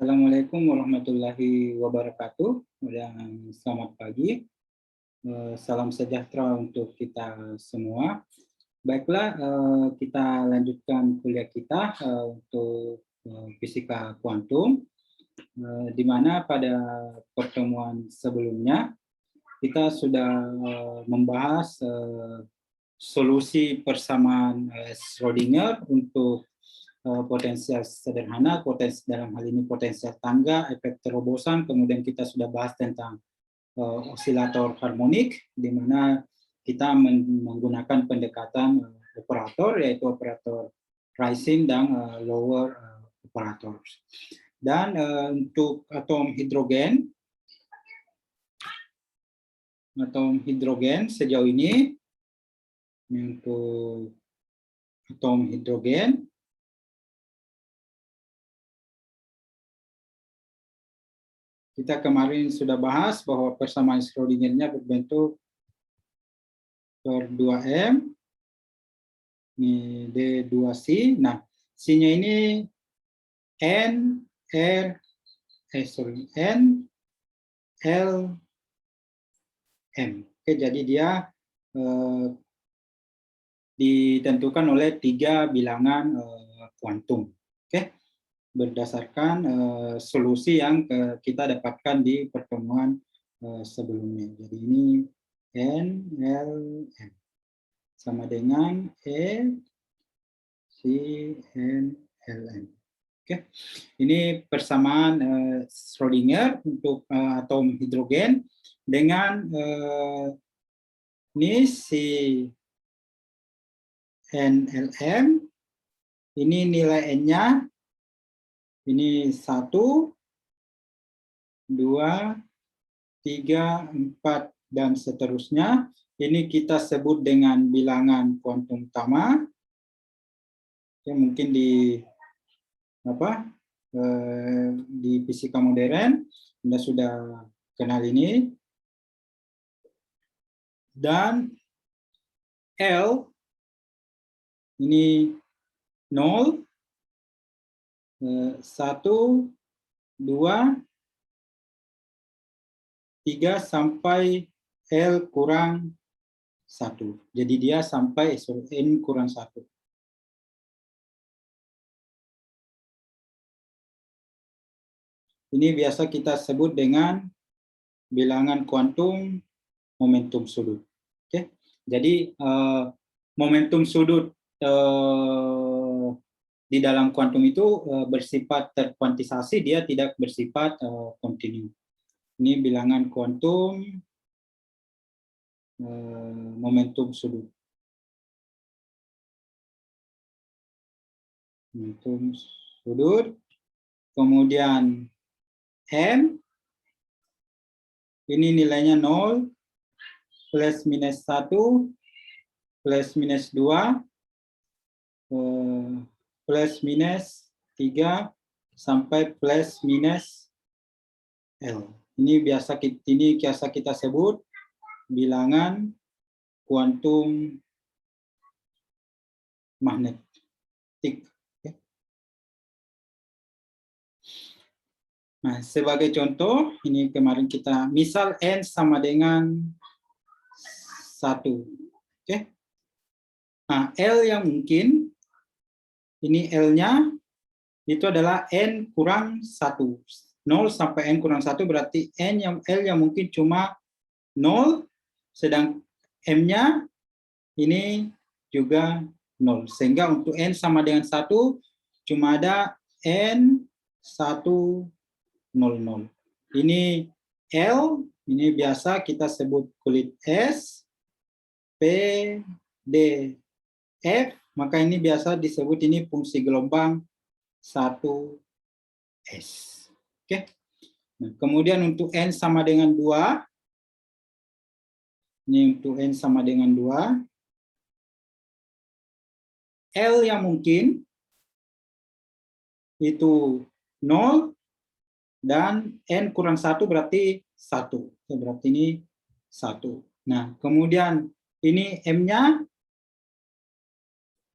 Assalamualaikum warahmatullahi wabarakatuh dan selamat pagi. Salam sejahtera untuk kita semua. Baiklah, kita lanjutkan kuliah kita untuk fisika kuantum, di mana pada pertemuan sebelumnya kita sudah membahas solusi persamaan Schrödinger untuk potensial sederhana, potensi dalam hal ini potensial tangga, efek terobosan, kemudian kita sudah bahas tentang osilator harmonik, di mana kita menggunakan pendekatan operator, yaitu operator rising dan lower operator. Dan untuk atom hidrogen sejauh ini untuk atom hidrogen kita kemarin sudah bahas bahwa persamaan Schrödinger-nya berbentuk per 2M, ini D2C. Nah, C-nya ini N, L, M. Oke, jadi dia ditentukan oleh 3 bilangan kuantum. Oke, berdasarkan solusi yang kita dapatkan di pertemuan sebelumnya. Jadi ini N, L, M sama dengan E, C, N, L, M. Oke, ini persamaan Schrödinger untuk atom hidrogen dengan ini si NLM, ini nilai N-nya, ini 1, 2, 3, 4, dan seterusnya. Ini kita sebut dengan bilangan kuantum utama. Ya, mungkin di fisika modern Anda sudah kenal ini. Dan L ini 0, 1, 2, 3 sampai L kurang 1. Jadi dia sampai N kurang 1. Ini biasa kita sebut dengan bilangan kuantum momentum sudut. Oke, jadi momentum sudut di dalam kuantum itu bersifat terkuantisasi, dia tidak bersifat kontinu. Ini bilangan kuantum momentum sudut. Momentum sudut. Kemudian M, ini nilainya 0, plus minus 1, plus minus 2, plus minus 3, sampai plus minus L. Ini biasa kita sebut bilangan kuantum magnetik. Nah, sebagai contoh, ini kemarin kita, misal N sama dengan 1. Oke. Nah, L yang mungkin, ini L-nya, itu adalah N kurang 1. 0 sampai N kurang 1 berarti L yang mungkin cuma 0, sedang M-nya ini juga 0. Sehingga untuk N sama dengan 1, cuma ada N 1, 0. Ini L, ini biasa kita sebut kulit S, P, D, F, maka ini biasa disebut ini fungsi gelombang 1S. Oke. Nah, kemudian untuk N sama dengan 2, ini untuk N sama dengan 2, L yang mungkin itu 0, dan N kurang 1 berarti 1. Berarti ini 1. Nah, kemudian ini M-nya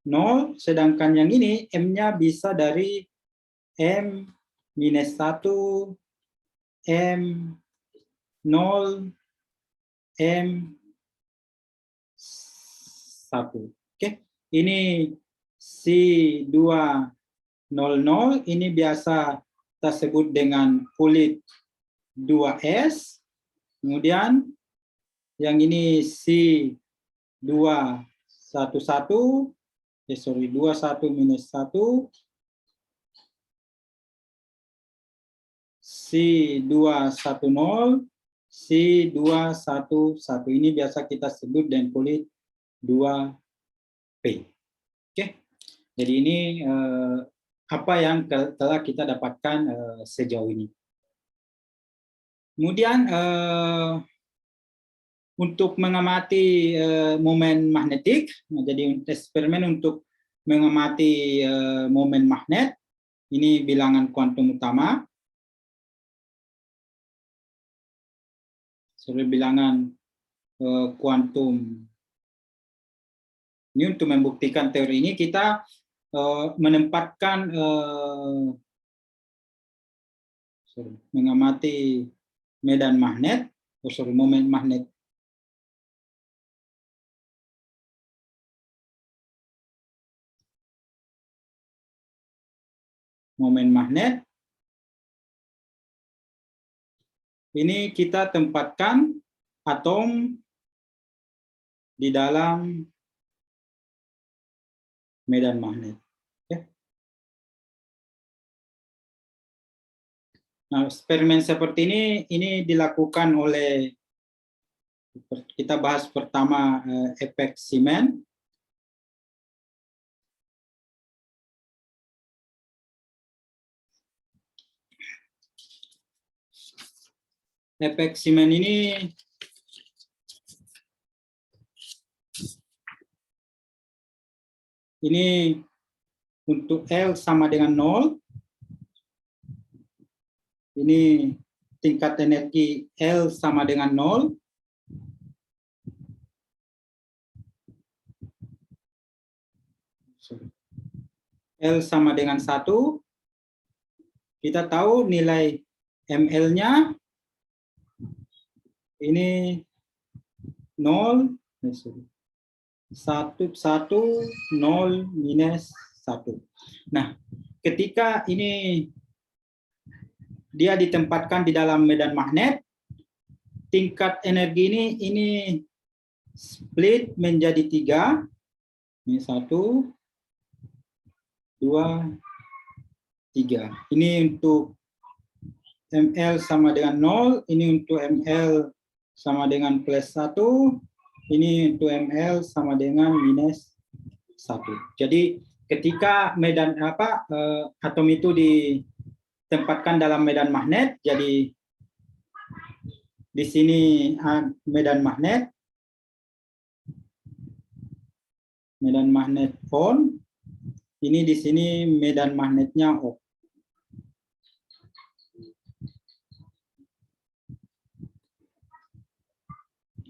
0, sedangkan yang ini M-nya bisa dari M minus 1, M, 0, M, 1. Oke, ini C200 ini biasa kita sebut dengan kulit 2S. Kemudian yang ini C211, 21 minus 1, C210, C211. Ini biasa kita sebut dengan kulit 2P. Oke, jadi ini apa yang telah kita dapatkan sejauh ini. Kemudian untuk mengamati momen magnetik, jadi eksperimen untuk mengamati momen magnet, ini bilangan kuantum utama. Bilangan kuantum. Ini untuk membuktikan teori ini kita menempatkan mengamati medan magnet, momen magnet. Momen magnet. Ini kita tempatkan atom di dalam medan magnet. Oke. Nah, eksperimen seperti ini dilakukan oleh, kita bahas pertama efek Siemens. Efek Siemens ini untuk L sama dengan 0. Ini tingkat energi L sama dengan 0. L sama dengan 1. Kita tahu nilai ML-nya ini 0, 1, 0, minus 1. Nah, ketika ini dia ditempatkan di dalam medan magnet, tingkat energi ini split menjadi 3. Ini 1, 2, 3. Ini untuk ML sama dengan 0, ini untuk ML sama dengan plus 1, ini untuk ML sama dengan minus 1. Jadi ketika medan atom itu ditempatkan dalam medan magnet, jadi di sini medan magnet on, ini di sini medan magnetnya off.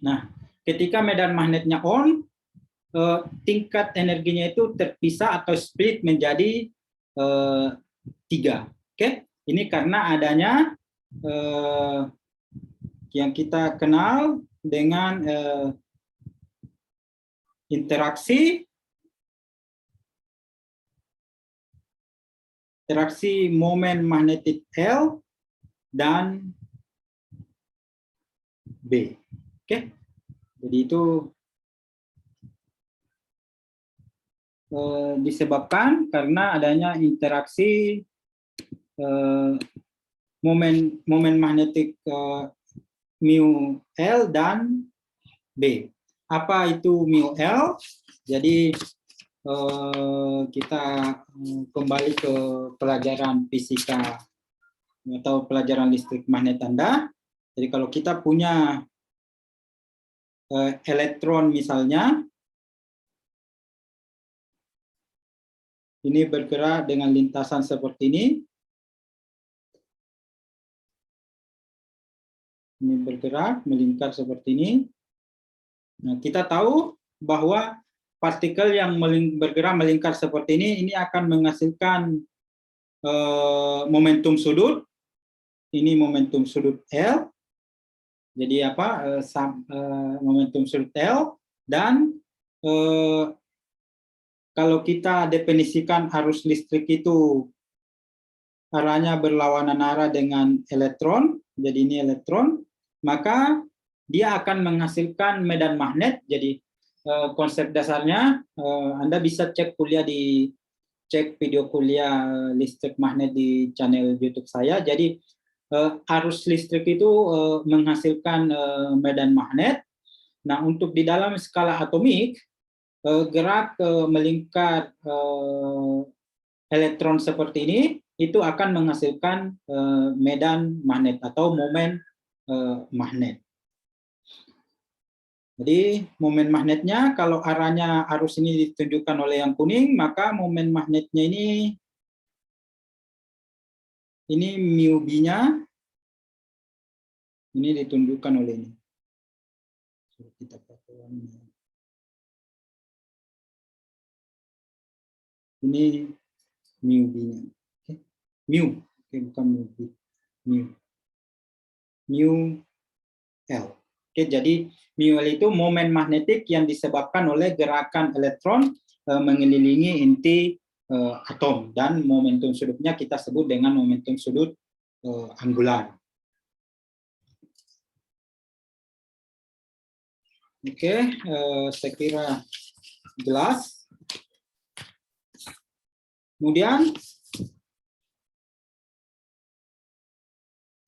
Nah, ketika medan magnetnya on, tingkat energinya itu terpisah atau split menjadi 3. Oke, ini karena adanya yang kita kenal dengan interaksi momen magnetik L dan B. Oke, jadi itu disebabkan karena adanya interaksi momen magnetik mu L dan B. Apa itu mu L? Jadi kita kembali ke pelajaran fisika atau pelajaran listrik magnet Anda. Jadi kalau kita punya elektron misalnya, ini bergerak dengan lintasan seperti ini. Ini bergerak, melingkar seperti ini. Nah, kita tahu bahwa partikel yang bergerak melingkar seperti ini akan menghasilkan momentum sudut. Ini momentum sudut L. Jadi apa? Momentum sudut L. Dan kalau kita definisikan arus listrik itu arahnya berlawanan arah dengan elektron, jadi ini elektron, maka dia akan menghasilkan medan magnet. Jadi konsep dasarnya Anda bisa cek video kuliah listrik magnet di channel YouTube saya. Jadi arus listrik itu menghasilkan medan magnet. Nah, untuk di dalam skala atomik, gerak melingkar elektron seperti ini itu akan menghasilkan medan magnet atau momen magnet. Jadi momen magnetnya kalau arahnya arus ini ditunjukkan oleh yang kuning, maka momen magnetnya ini mu b-nya ini ditunjukkan oleh ini. Kita pakai warna. Ini mu b-nya. Mu, bukan mu b. Mu L. Jadi mu L itu momen magnetik yang disebabkan oleh gerakan elektron mengelilingi inti atom, dan momentum sudutnya kita sebut dengan momentum sudut angular. Saya kira jelas. Kemudian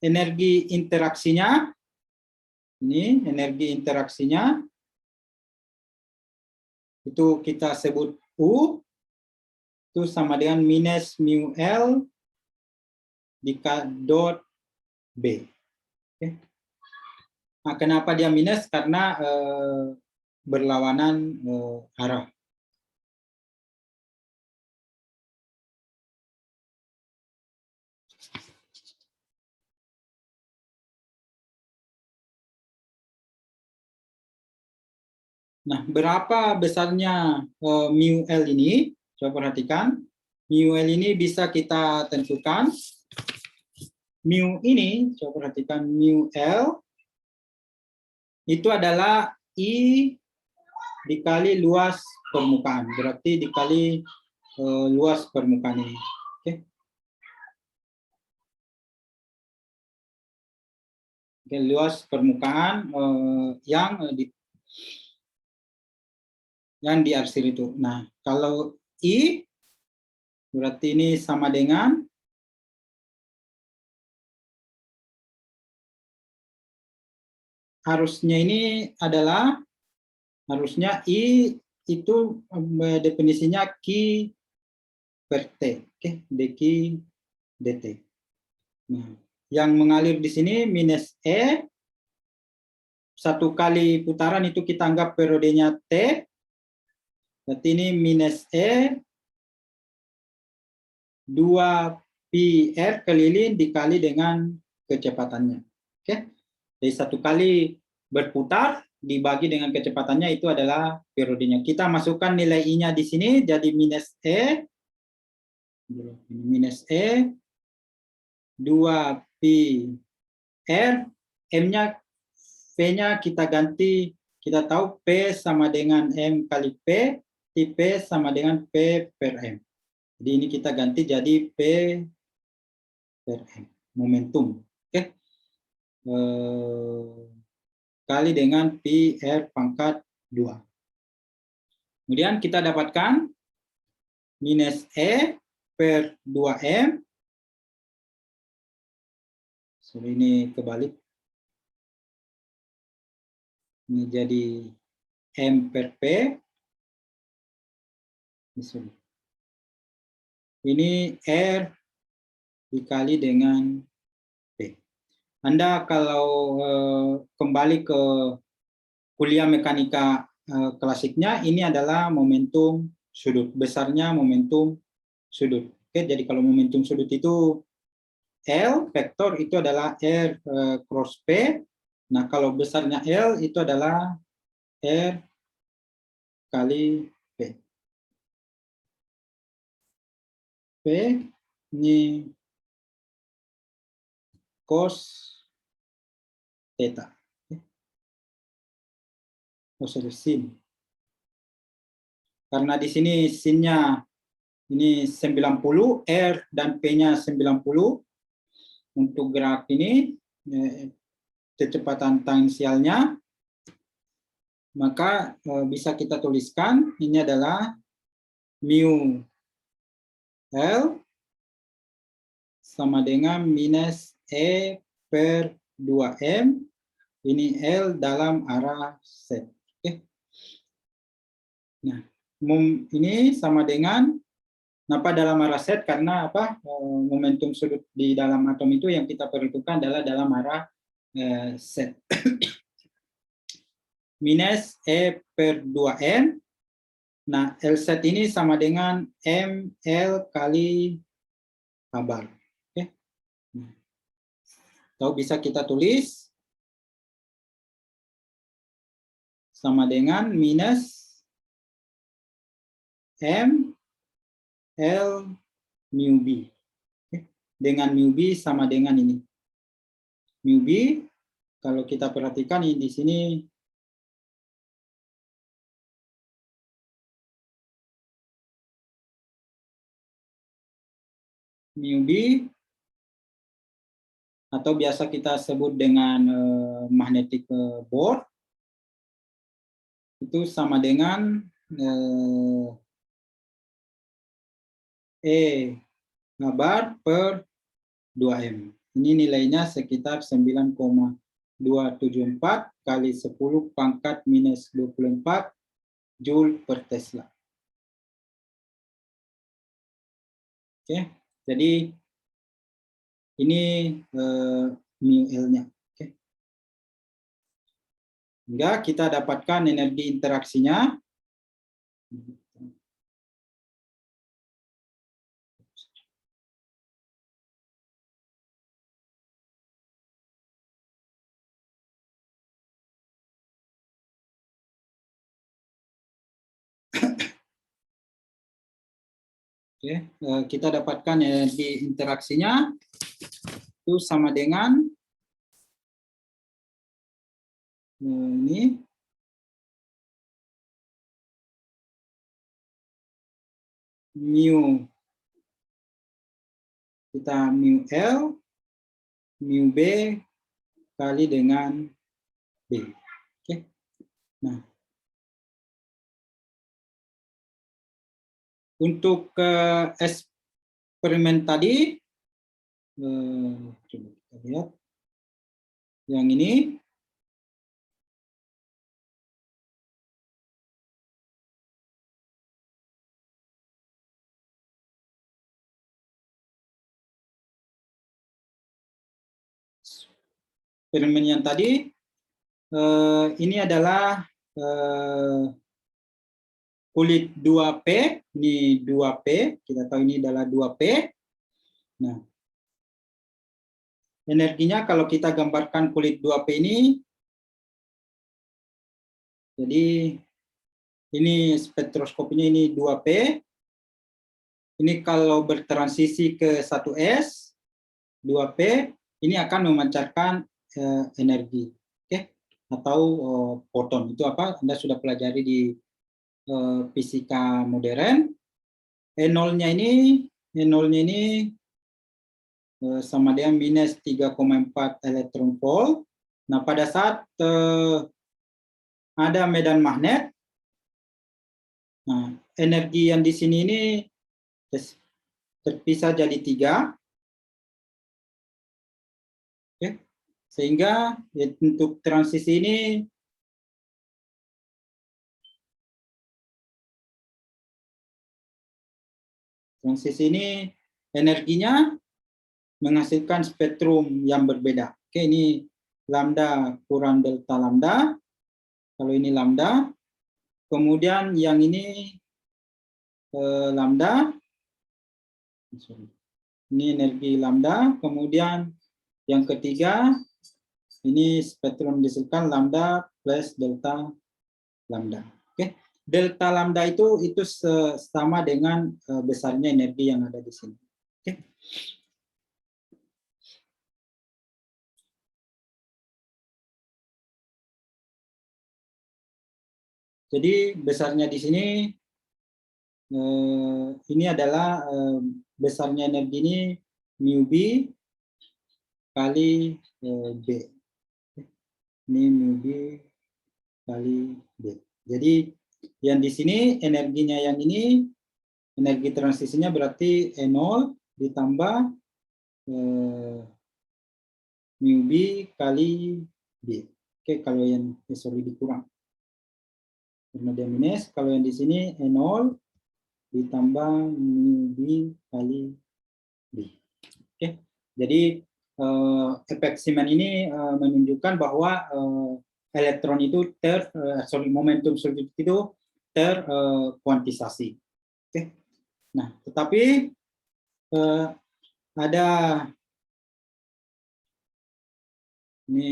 energi interaksinya, ini energi interaksinya itu kita sebut U, itu sama dengan minus mu L dot B. Nah, kenapa dia minus? Karena berlawanan arah. Nah, berapa besarnya mu L ini? Coba perhatikan. Mu L ini bisa kita tentukan. Mu ini, coba perhatikan, mu L itu adalah I dikali luas permukaan. Berarti dikali luas permukaan ini. Luas permukaan yang diarsir itu. Nah, kalau I berarti ini sama dengan harusnya I itu definisinya Q per T, dQ dt. Nah, yang mengalir di sini minus E, satu kali putaran itu kita anggap periodenya T, berarti ini minus E 2πr keliling dikali dengan kecepatannya. Jadi satu kali berputar dibagi dengan kecepatannya itu adalah periodenya. Kita masukkan nilai I-nya di sini jadi minus E 2πr, M-nya P-nya kita ganti, kita tahu P sama dengan M kali P, P sama dengan P per M. Jadi ini kita ganti jadi P per M, momentum. Kali dengan pi R pangkat 2. Kemudian kita dapatkan minus E per 2M. So, ini kebalik. Ini jadi M per P. Ini R dikali dengan P. Anda kalau kembali ke kuliah mekanika klasiknya, ini adalah momentum sudut. Besarnya momentum sudut. Jadi kalau momentum sudut itu L, vektor itu adalah R cross P. Nah, kalau besarnya L itu adalah R kali P. P Ini cos theta. Sin. Karena di sini sinnya ini 90, R dan P-nya 90. Untuk gerak ini, kecepatan tangensialnya, maka bisa kita tuliskan, ini adalah mu L sama dengan minus E per 2M, ini L dalam arah Z. Oke. Nah, ini sama dengan kenapa dalam arah Z? Karena apa? Momentum sudut di dalam atom itu yang kita perhitungkan adalah dalam arah Z. Minus E per 2M. Nah, LZ ini sama dengan ML kali kabar. Oke. Nah, atau bisa kita tulis sama dengan minus M L mu B. Dengan mu B sama dengan ini. Mu B, kalau kita perhatikan ini di sini mu B atau biasa kita sebut dengan magnetic board itu sama dengan E kabar per 2M. Ini nilainya sekitar 9,274 kali 10 pangkat minus 24 Joule per Tesla. Oke, jadi ini mu L-nya. Oke. Hingga kita dapatkan energi interaksinya. Oke, kita dapatkan energi interaksinya itu sama dengan ini mu kita mu L mu B kali dengan B. Oke. Nah, untuk eksperimen tadi, coba kita lihat yang ini. Eksperimen yang tadi, ini adalah kulit 2P, ini 2P, kita tahu ini adalah 2P. Nah, energinya kalau kita gambarkan kulit 2P ini, jadi ini spektroskopinya ini 2P. Ini kalau bertransisi ke 1S, 2P, ini akan memancarkan energi, oke? Atau foton. Itu apa? Anda sudah pelajari di fisika modern. E0-nya ini sama dengan minus 3,4 elektron volt. Nah, pada saat ada medan magnet, nah, energi yang di sini ini terpisah jadi 3. Oke. Sehingga untuk transisi ini energinya menghasilkan spektrum yang berbeda. Oke, ini lambda kurang delta lambda. Kalau ini lambda, kemudian yang ini lambda. Ini energi lambda. Kemudian yang ketiga, ini spektrum dihasilkan lambda plus delta lambda. Oke, delta lambda itu sama dengan besarnya energi yang ada di sini. Oke. Jadi besarnya di sini ini adalah besarnya energi ini mu B kali B. Ini mu B kali B. Jadi yang di sini energinya yang ini, energi transisinya berarti E0 ditambah mu B kali B. Oke, kalau yang sorry dikurang. Karena dia minus, kalau yang di sini E0 ditambah mu B kali B. Oke, jadi efek Siemens ini menunjukkan bahwa elektron itu momentum substitusi itu terkuantisasi. Oke, nah tetapi ada ini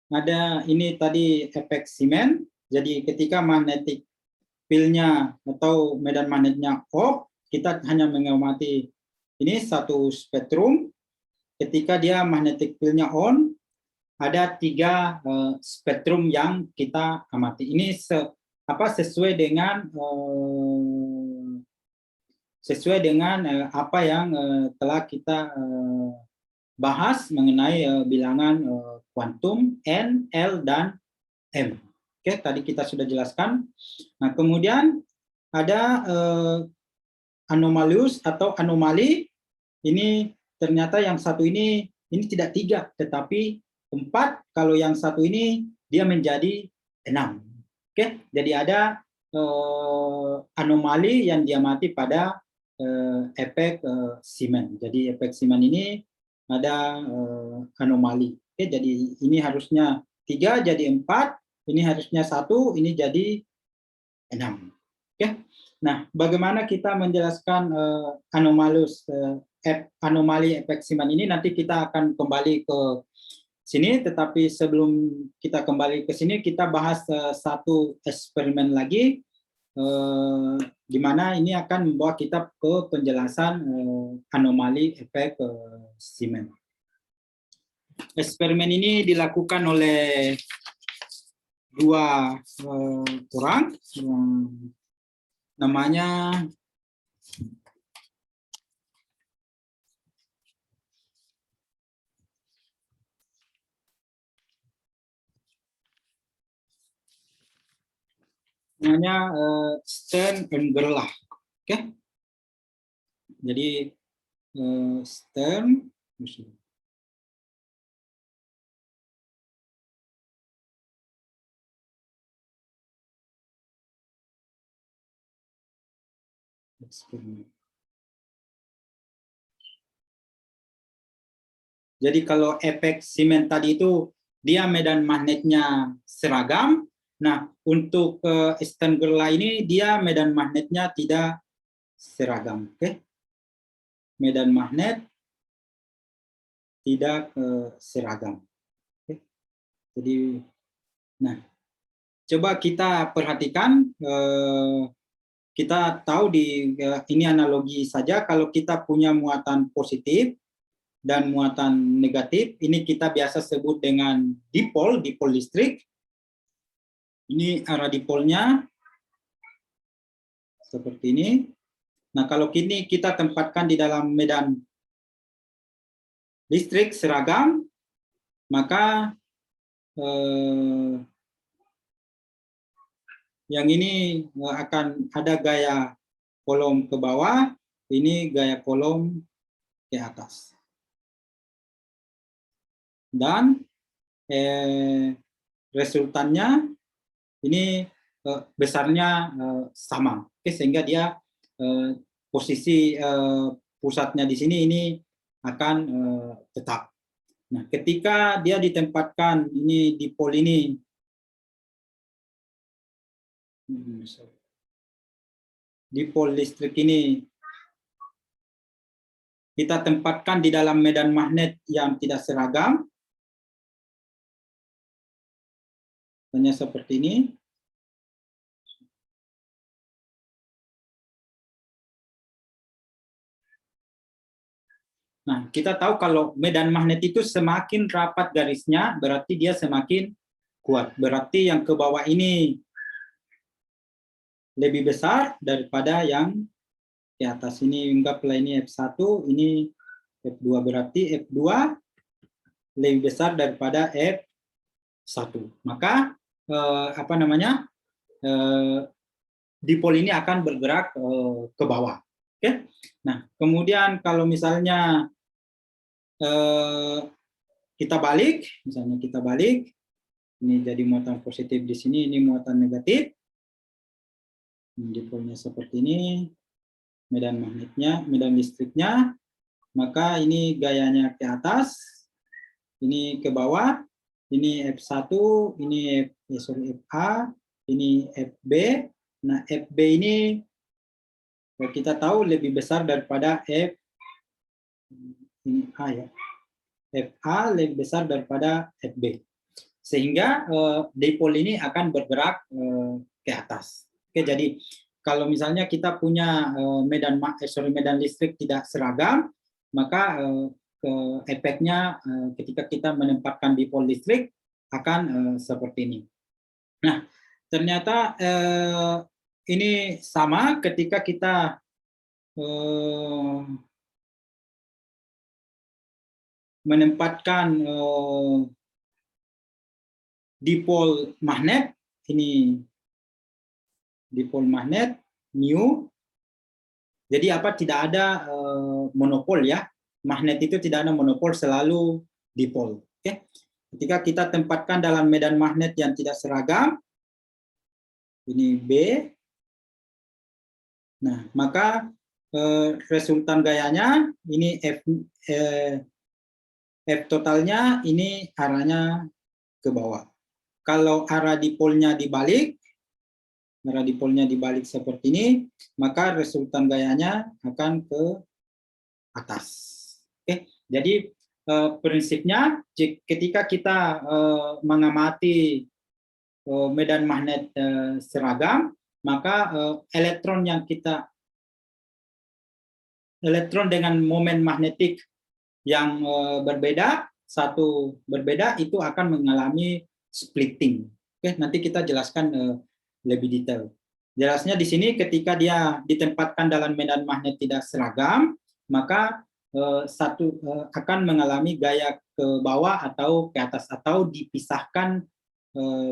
ada ini tadi efek Siemens. Jadi ketika magnetic field-nya atau medan magnetnya off, kita hanya mengamati ini satu spektrum. Ketika dia magnetic field-nya on, ada 3 spektrum yang kita amati. Ini sesuai dengan apa yang telah kita bahas mengenai bilangan kuantum N, L, dan M. Oke, tadi kita sudah jelaskan. Nah, kemudian ada anomalius atau anomali. Ini ternyata yang satu ini tidak 3, tetapi 4. Kalau yang satu ini dia menjadi 6. Oke, jadi ada anomali yang diamati pada efek Siemens. Jadi efek Siemens ini ada anomali. Oke, jadi ini harusnya 3 jadi 4, ini harusnya 1, ini jadi 6. Oke. Nah, bagaimana kita menjelaskan anomali efek Siemens ini? Nanti kita akan kembali ke sini, tetapi sebelum kita kembali ke sini, kita bahas satu eksperimen lagi, di mana ini akan membawa kita ke penjelasan anomali efek Siemens. Eksperimen ini dilakukan oleh 2 orang, namanya Stern and Gerlach. Oke. Jadi Stern eksperimen. Jadi kalau efek Siemens tadi itu dia medan magnetnya seragam. Nah, untuk Stern Gerlach ini dia medan magnetnya tidak seragam. Oke. Medan magnet tidak seragam. Oke. Jadi, nah, coba kita perhatikan. Kita tahu ini analogi saja, kalau kita punya muatan positif dan muatan negatif, ini kita biasa sebut dengan dipol listrik. Ini arah dipolnya seperti ini. Nah, kalau kini kita tempatkan di dalam medan listrik seragam, maka yang ini akan ada gaya kolom ke bawah, ini gaya kolom ke atas. Dan resultannya ini besarnya sama. Oke, sehingga dia posisi pusatnya di sini ini akan tetap. Nah, ketika dia ditempatkan ini dipol ini Dipol listrik ini kita tempatkan di dalam medan magnet yang tidak seragam. Hanya seperti ini. Nah, kita tahu kalau medan magnet itu semakin rapat garisnya, berarti dia semakin kuat. Berarti yang ke bawah ini lebih besar daripada yang di atas. Ini anggaplah ini F1, ini F2. Berarti F2 lebih besar daripada F1. Maka dipol ini akan bergerak ke bawah. Oke. Nah, kemudian kalau misalnya kita balik, misalnya kita balik, ini jadi muatan positif di sini, ini muatan negatif. Dipolnya seperti ini, medan magnetnya, medan listriknya, maka ini gayanya ke atas, ini ke bawah, ini F1, ini FA, ini FB. Nah, FB ini kita tahu lebih besar daripada ini A ya. FA lebih besar daripada FB. Sehingga dipol ini akan bergerak ke atas. Oke, jadi kalau misalnya kita punya medan listrik tidak seragam, maka efeknya ketika kita menempatkan dipol listrik akan seperti ini. Nah, ternyata ini sama ketika kita menempatkan dipol magnet, ini dipol magnet mu. Jadi tidak ada monopol ya, magnet itu tidak ada monopol, selalu dipol. Oke. Ketika kita tempatkan dalam medan magnet yang tidak seragam, ini B, nah maka resultan gayanya ini F totalnya ini arahnya ke bawah. Kalau arah dipolnya dibalik seperti ini, maka resultan gayanya akan ke atas. Oke, jadi prinsipnya ketika kita mengamati medan magnet seragam, maka elektron dengan momen magnetik yang berbeda itu akan mengalami splitting. Oke, nanti kita jelaskan lebih detail. Jelasnya di sini ketika dia ditempatkan dalam medan magnet tidak seragam, maka akan mengalami gaya ke bawah atau ke atas, atau dipisahkan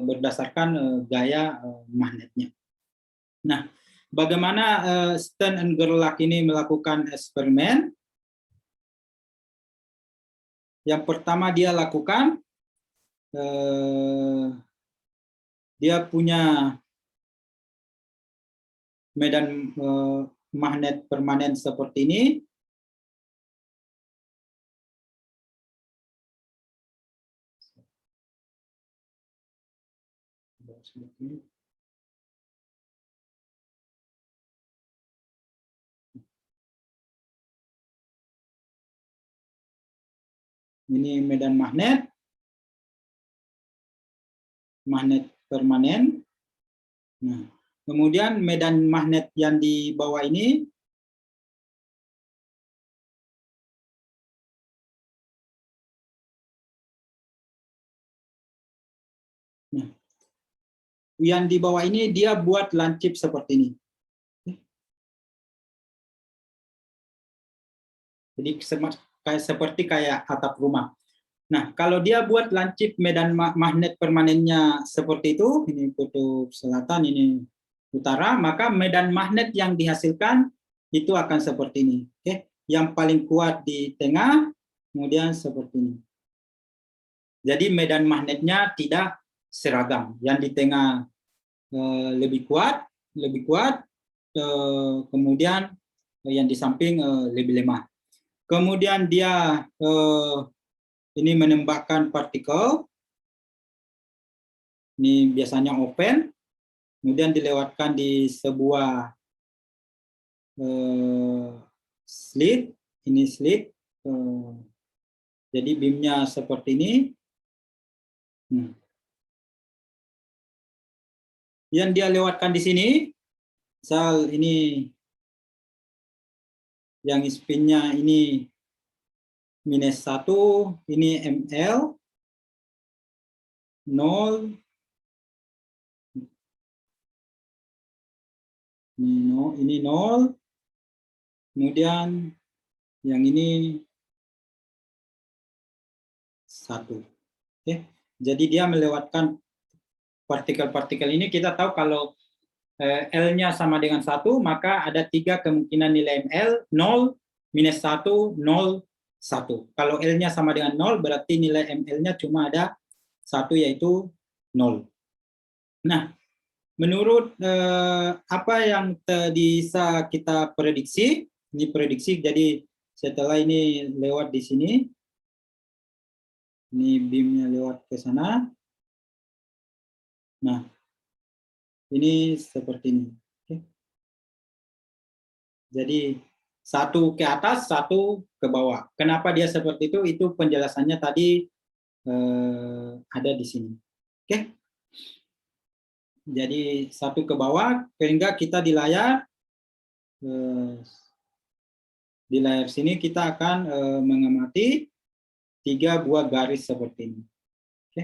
berdasarkan gaya magnetnya. Nah, bagaimana Stern and Gerlach ini melakukan eksperimen? Yang pertama dia lakukan, dia punya medan magnet permanen seperti ini. Ini medan magnet permanen. Nah, kemudian medan magnet yang di bawah ini dia buat lancip seperti ini. Jadi seperti kayak atap rumah. Nah, kalau dia buat lancip medan magnet permanennya seperti itu, ini kutub selatan, ini utara, maka medan magnet yang dihasilkan itu akan seperti ini. Oke, yang paling kuat di tengah, kemudian seperti ini. Jadi medan magnetnya tidak seragam. Yang di tengah lebih kuat, kemudian yang di samping lebih lemah. Kemudian dia ini menembakkan partikel, ini biasanya open. kemudian dilewatkan di sebuah slit, ini slit, jadi beamnya seperti ini. Yang dia lewatkan di sini, misal ini yang spinnya ini -1, ini ml, 0, ini 0, kemudian yang ini 1. Oke. Jadi dia melewatkan partikel-partikel ini. Kita tahu kalau L-nya sama dengan 1, maka ada 3 kemungkinan nilai ml, 0, -1, 0, 1. Kalau L-nya sama dengan 0, berarti nilai ml-nya cuma ada 1, yaitu 0. Nah, menurut apa yang bisa kita prediksi, ini prediksi, jadi setelah ini lewat di sini, ini beamnya lewat ke sana. Nah, ini seperti ini. Oke. Jadi 1 ke atas, 1 ke bawah. Kenapa dia seperti itu? Itu penjelasannya tadi ada di sini. Oke. Jadi 1 ke bawah, sehingga kita di layar sini kita akan mengamati 3 buah garis seperti ini. Oke.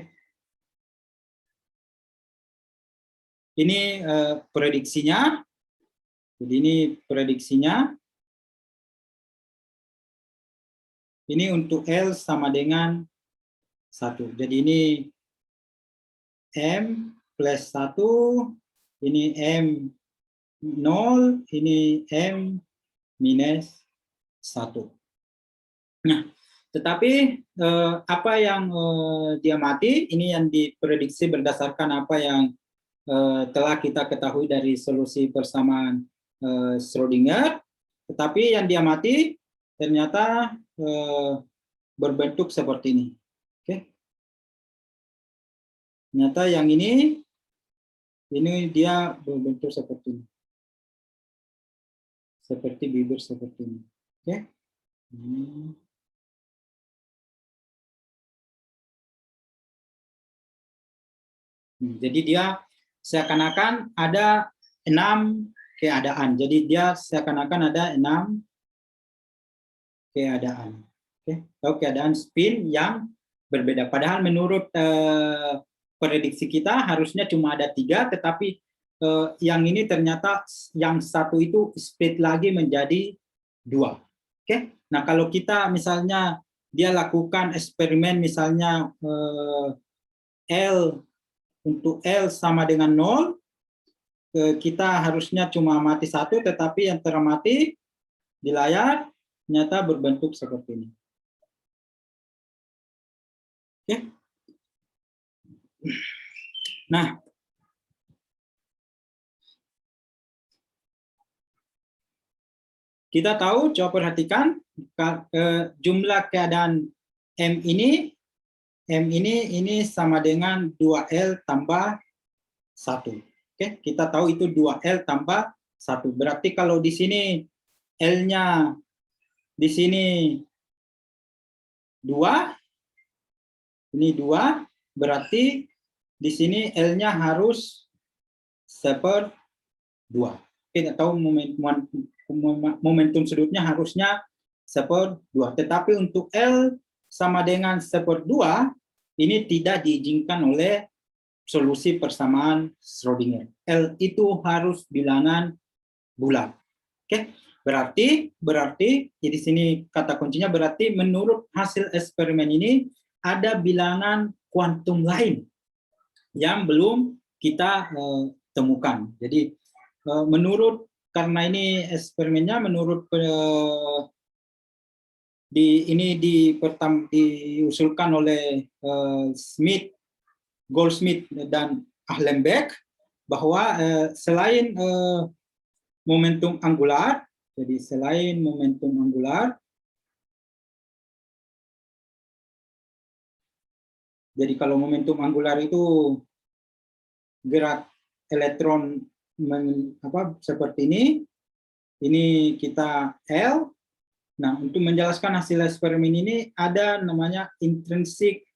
Ini prediksinya. Jadi ini prediksinya. Ini untuk L sama dengan 1. Jadi ini M plus 1, ini M 0, ini M minus 1. Nah, tetapi apa yang dia mati, ini yang diprediksi berdasarkan apa yang telah kita ketahui dari solusi persamaan Schrödinger, tetapi yang dia mati ternyata berbentuk seperti ini. Oke. Ternyata yang ini dia berbentuk seperti ini. Seperti bibir seperti ini. Oke. Jadi dia seakan-akan ada 6 keadaan. Jadi dia seakan-akan ada 6 keadaan. Oke. Atau keadaan spin yang berbeda. Padahal menurut prediksi kita harusnya cuma ada 3, tetapi yang ini ternyata yang 1 itu split lagi menjadi 2. Oke. Nah, kalau kita misalnya dia lakukan eksperimen misalnya untuk L sama dengan 0, kita harusnya cuma mati 1, tetapi yang teramati di layar ternyata berbentuk seperti ini. Oke. Nah, kita tahu, coba perhatikan jumlah keadaan M ini sama dengan 2L tambah 1. Oke, kita tahu itu 2L tambah 1. Berarti kalau di sini L-nya di sini 2, ini 2, berarti di sini L-nya harus 1/2. Kita tahu momentum sudutnya harusnya 1/2. Tetapi untuk L sama dengan 1/2, ini tidak diizinkan oleh solusi persamaan Schrödinger. L itu harus bilangan bulat. Oke, berarti di sini kata kuncinya berarti menurut hasil eksperimen ini ada bilangan kuantum lain yang belum kita temukan. Jadi menurut, karena ini eksperimennya menurut diusulkan oleh Goldsmith dan Ahlenbeck, bahwa selain momentum angular, jadi selain momentum angular, jadi kalau momentum angular itu gerak elektron seperti ini kita L. Nah, untuk menjelaskan hasil eksperimen ini ada namanya intrinsik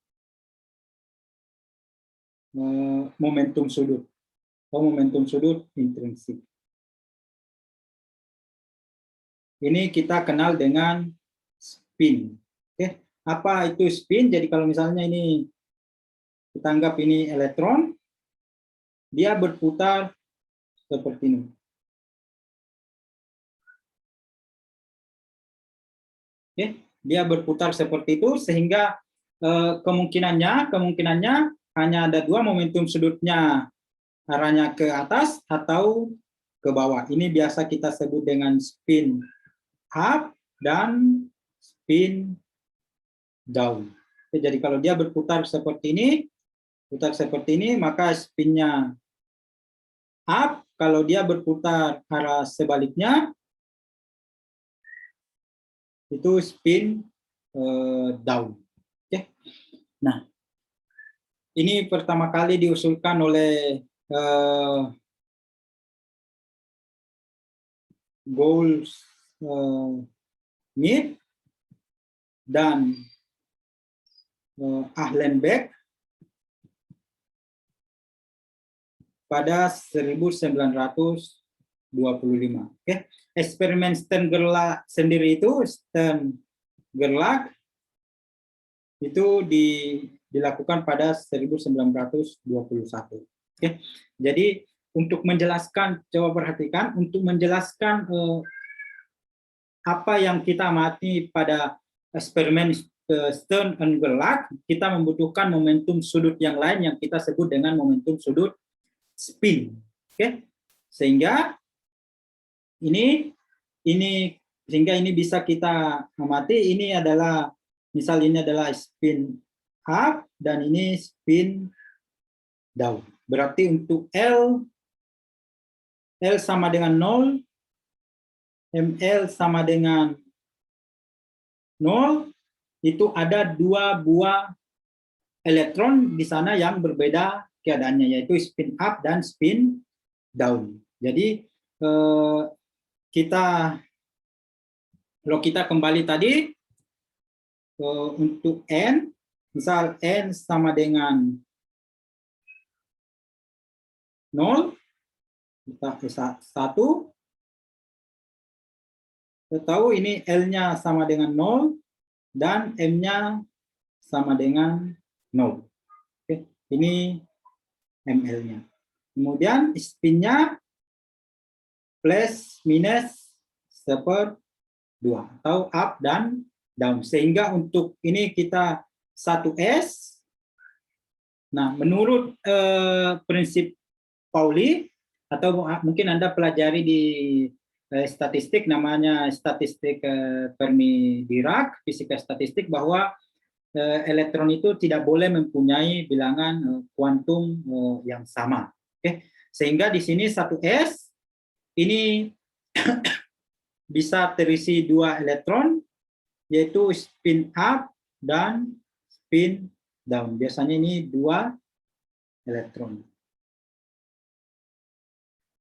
momentum sudut. Momentum sudut intrinsik. Ini kita kenal dengan spin. Oke, apa itu spin? Jadi kalau misalnya ini kita anggap ini elektron, dia berputar seperti ini. Oke, dia berputar seperti itu sehingga kemungkinannya hanya ada dua momentum sudutnya, arahnya ke atas atau ke bawah. Ini biasa kita sebut dengan spin up dan spin down. Oke, jadi kalau dia berputar seperti ini, maka spinnya up. Kalau dia berputar arah sebaliknya, itu spin down. Oke. Nah, ini pertama kali diusulkan oleh Goldschmidt dan Ahlenbeck pada 1925. Oke. Eksperimen Stern-Gerlach sendiri itu, Stern-Gerlach itu dilakukan pada 1921. Oke. Jadi untuk menjelaskan, coba perhatikan, untuk menjelaskan apa yang kita amati pada eksperimen Stern and Gerlach, kita membutuhkan momentum sudut yang lain yang kita sebut dengan momentum sudut spin. Oke. Sehingga ini bisa kita amati. Ini adalah misal ini adalah spin up dan ini spin down. Berarti untuk L sama dengan 0, ML sama dengan 0, itu ada dua buah elektron di sana yang berbeda keadaannya, yaitu spin up dan spin down. Jadi kalau kita kembali tadi untuk N, misal N sama dengan 0, kita 1, kita tahu ini L-nya sama dengan 0 dan M-nya sama dengan 0. Oke, ini ML-nya. Kemudian spin-nya plus minus 1/2 atau up dan down. Sehingga untuk ini kita 1S. Nah, menurut prinsip Pauli, atau mungkin Anda pelajari di statistik, namanya statistik Fermi-Dirac, fisika statistik, bahwa elektron itu tidak boleh mempunyai bilangan kuantum yang sama. Oke. Sehingga di sini 1S ini bisa terisi 2 elektron, yaitu spin up dan spin down. Biasanya ini 2 elektron.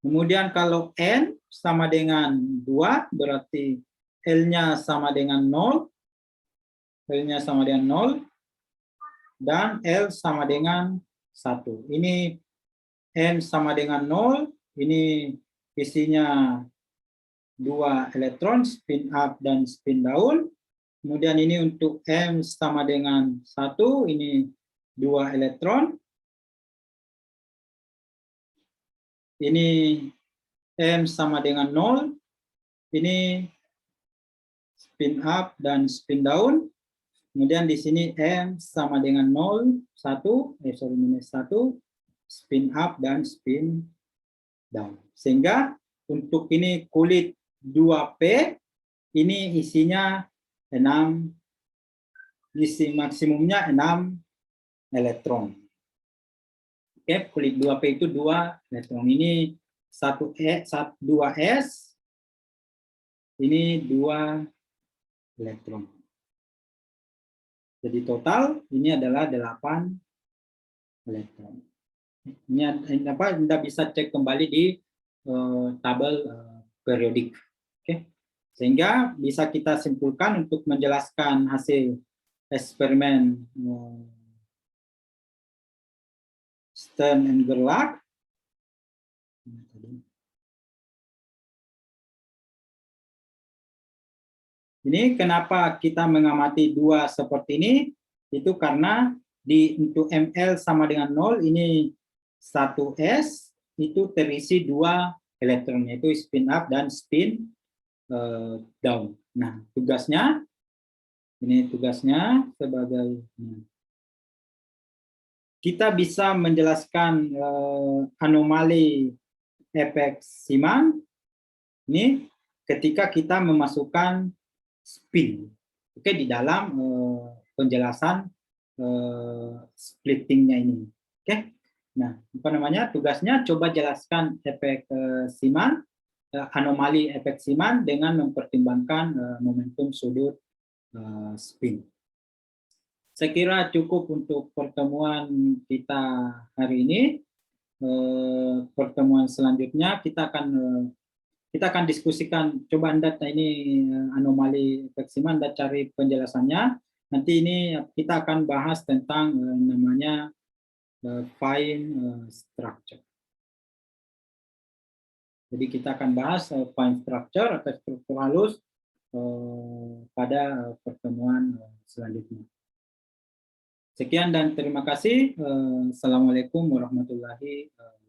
Kemudian kalau N sama dengan 2, berarti L-nya sama dengan 0, L-nya sama dengan 0, dan L sama dengan 1. Ini N sama dengan 0, ini isinya 2 elektron, spin up dan spin down. Kemudian ini untuk M sama dengan 1, ini 2 elektron. Ini M sama dengan 0, ini spin up dan spin down. Kemudian di sini M sama dengan 0, minus 1, spin up dan spin down. Sehingga untuk ini kulit 2P, ini isinya 6, isi maksimumnya 6 elektron. Oke, kulit 2P itu 2 elektron. Ini 2S, ini 2 elektron. Jadi total ini adalah 8 elektron. Ini apa? Anda bisa cek kembali di tabel periodik. Oke. Sehingga bisa kita simpulkan untuk menjelaskan hasil eksperimen Stern and Gerlach. Ini kenapa kita mengamati dua seperti ini? Itu karena untuk ml sama dengan 0, ini 1s itu terisi 2 elektron, yaitu spin up dan spin down. Nah, tugasnya, ini tugasnya sebagai, kita bisa menjelaskan anomali efek Zeeman ini ketika kita memasukkan spin, oke, di dalam penjelasan splittingnya ini. Oke. Nah, apa namanya? Tugasnya coba jelaskan efek Zeeman, anomali efek Zeeman dengan mempertimbangkan momentum sudut spin. Saya kira cukup untuk pertemuan kita hari ini. Pertemuan selanjutnya kita akan diskusikan, coba Anda ini anomali efek Zeeman, Anda cari penjelasannya. Nanti ini kita akan bahas tentang namanya fine structure. Jadi kita akan bahas fine structure atau struktur halus pada pertemuan selanjutnya. Sekian dan terima kasih. Assalamualaikum warahmatullahi wabarakatuh.